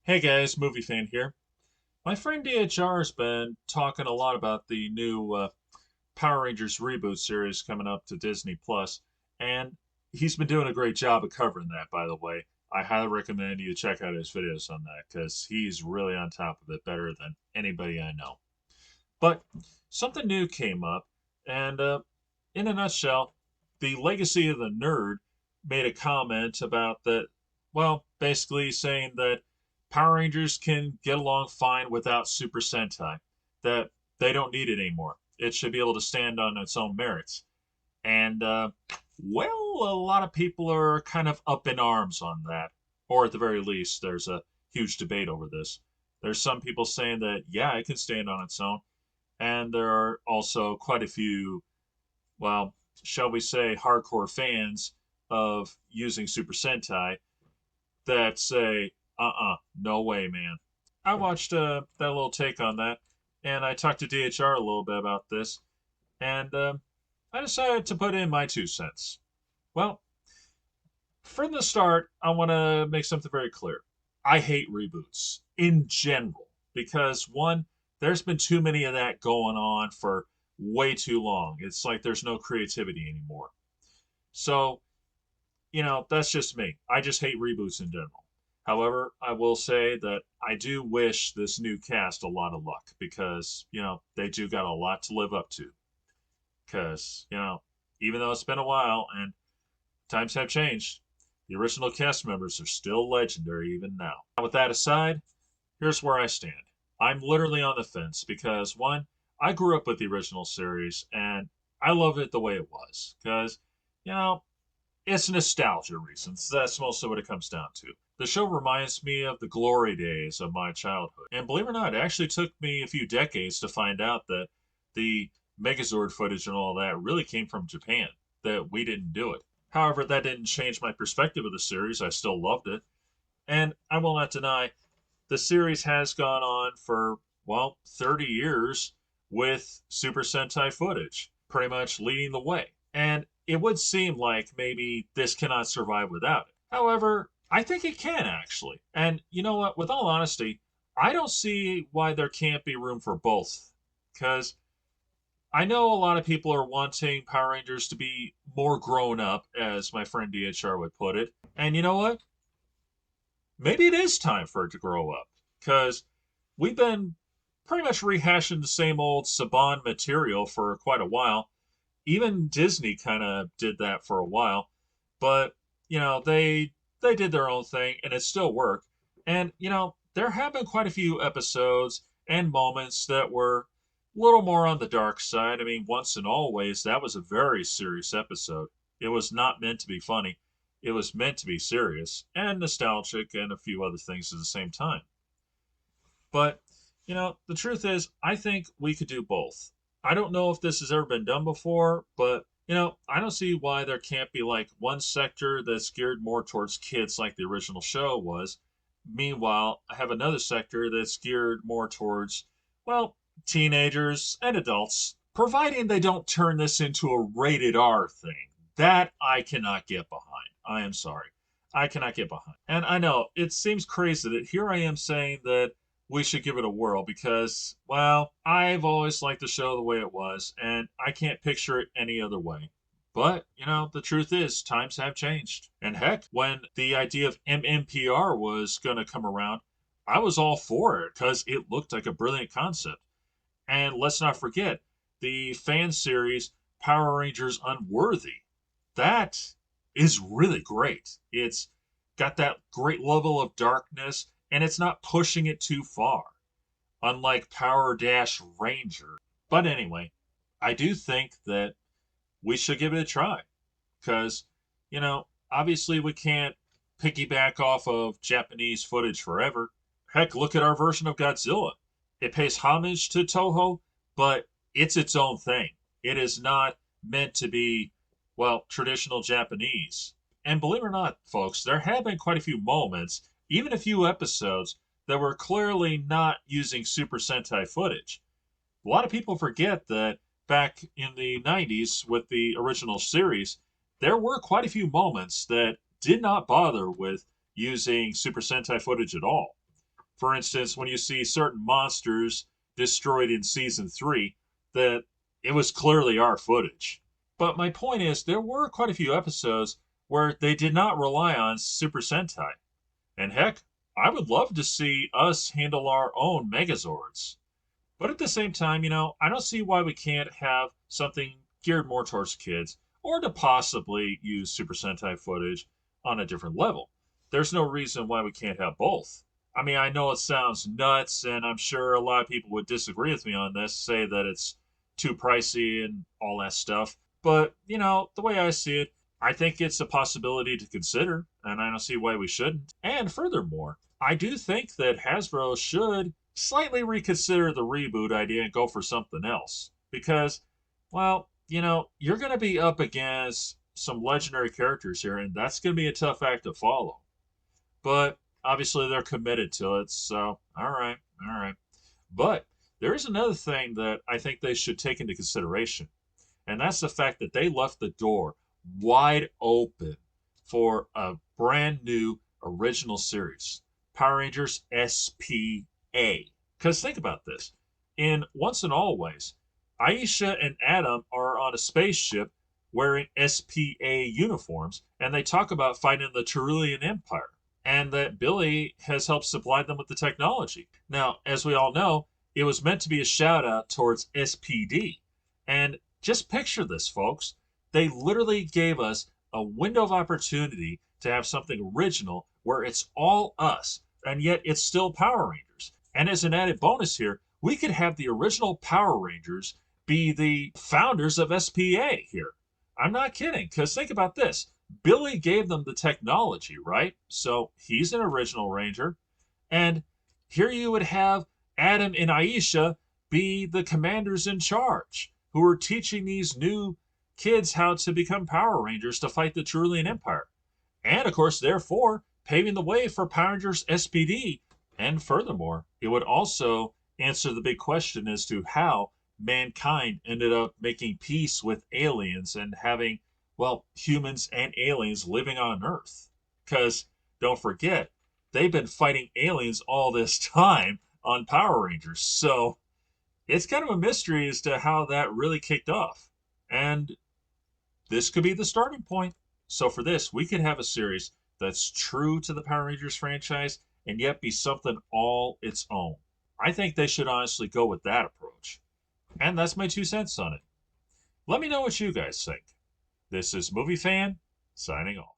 Hey guys, movie fan here. My friend DHR has been talking a lot about the new Power Rangers reboot series coming up to Disney Plus, and he's been doing a great job of covering that, by the way. I highly recommend you check out his videos on that because he's really on top of it better than anybody I know. But something new came up, and in a nutshell, the Legacy of the Nerd made a comment about that, well, basically saying that Power Rangers can get along fine without Super Sentai, that they don't need it anymore. It should be able to stand on its own merits. And, well, a lot of people are kind of up in arms on that. Or at the very least, there's a huge debate over this. There's some people saying that, yeah, it can stand on its own. And there are also quite a few, well, shall we say, hardcore fans of using Super Sentai that say, no way, man. I watched that little take on that, and I talked to DHR a little bit about this, and I decided to put in my 2 cents. Well, from the start, I want to make something very clear. I hate reboots in general because, one, there's been too many of that going on for way too long. It's like there's no creativity anymore. So, that's just me. I just hate reboots in general. However, I will say that I do wish this new cast a lot of luck because, they do got a lot to live up to. Because, even though it's been a while and times have changed, the original cast members are still legendary even now. With that aside, here's where I stand. I'm literally on the fence because, one, I grew up with the original series and I love it the way it was. Because, you know, it's nostalgia reasons. That's mostly what it comes down to. The show reminds me of the glory days of my childhood. And believe it or not, it actually took me a few decades to find out that the Megazord footage and all that really came from Japan, that we didn't do it. However, that didn't change my perspective of the series. I still loved it. And I will not deny the series has gone on for, well, 30 years with Super Sentai footage, pretty much leading the way. And it would seem like maybe this cannot survive without it. However, I think it can actually. And you know what? With all honesty, I don't see why there can't be room for both. Because I know a lot of people are wanting Power Rangers to be more grown up, as my friend DHR would put it. And you know what? Maybe it is time for it to grow up. Because we've been pretty much rehashing the same old Saban material for quite a while. Even Disney kind of did that for a while, but they did their own thing and it still worked. And there have been quite a few episodes and moments that were a little more on the dark side. I mean, once and always, that was a very serious episode. It was not meant to be funny. It was meant to be serious and nostalgic and a few other things at the same time. But, the truth is, I think we could do both. I don't know if this has ever been done before, but, I don't see why there can't be like one sector that's geared more towards kids like the original show was. Meanwhile, I have another sector that's geared more towards, well, teenagers and adults, providing they don't turn this into a rated R thing. That I cannot get behind. I am sorry. I cannot get behind. And I know it seems crazy that here I am saying that we should give it a whirl because, well, I've always liked the show the way it was, and I can't picture it any other way. But, the truth is, times have changed. And heck, when the idea of MMPR was going to come around, I was all for it because it looked like a brilliant concept. And let's not forget the fan series Power Rangers Unworthy. That is really great. It's got that great level of darkness and it's not pushing it too far, unlike Power Dash Ranger. But anyway, I do think that we should give it a try because, obviously we can't piggyback off of Japanese footage forever. Heck, look at our version of Godzilla. It pays homage to Toho, but it's its own thing. It is not meant to be, well, traditional Japanese. And believe it or not, folks, there have been quite a few moments, even a few episodes, that were clearly not using Super Sentai footage. A lot of people forget that back in the 90s with the original series, there were quite a few moments that did not bother with using Super Sentai footage at all. For instance, when you see certain monsters destroyed in season 3, that it was clearly our footage. But my point is, there were quite a few episodes where they did not rely on Super Sentai. And heck, I would love to see us handle our own Megazords. But at the same time, I don't see why we can't have something geared more towards kids or to possibly use Super Sentai footage on a different level. There's no reason why we can't have both. I mean, I know it sounds nuts, and I'm sure a lot of people would disagree with me on this, say that it's too pricey and all that stuff. But, the way I see it, I think it's a possibility to consider, and I don't see why we shouldn't. And furthermore, I do think that Hasbro should slightly reconsider the reboot idea and go for something else. Because, well, you're going to be up against some legendary characters here, and that's going to be a tough act to follow. But obviously, they're committed to it, so all right, all right. But there is another thing that I think they should take into consideration, and that's the fact that they left the door wide open for a brand new original series, Power Rangers SPA. Because think about this. In Once and Always, Aisha and Adam are on a spaceship wearing SPA uniforms, and they talk about fighting the Tyrolean Empire, and that Billy has helped supply them with the technology. Now, as we all know, it was meant to be a shout out towards SPD. And just picture this, folks. They literally gave us a window of opportunity to have something original where it's all us, and yet it's still Power Rangers. And as an added bonus here, we could have the original Power Rangers be the founders of SPA here. I'm not kidding, because think about this. Billy gave them the technology, right? So he's an original Ranger. And here you would have Adam and Aisha be the commanders in charge who are teaching these new kids how to become Power Rangers to fight the Tyrolean Empire. And of course, therefore, paving the way for Power Rangers SPD. And furthermore, it would also answer the big question as to how mankind ended up making peace with aliens and having, well, humans and aliens living on Earth. Because don't forget, they've been fighting aliens all this time on Power Rangers. So it's kind of a mystery as to how that really kicked off. And this could be the starting point. So for this, we could have a series that's true to the Power Rangers franchise and yet be something all its own. I think they should honestly go with that approach. And that's my 2 cents on it. Let me know what you guys think. This is Movie Fan, signing off.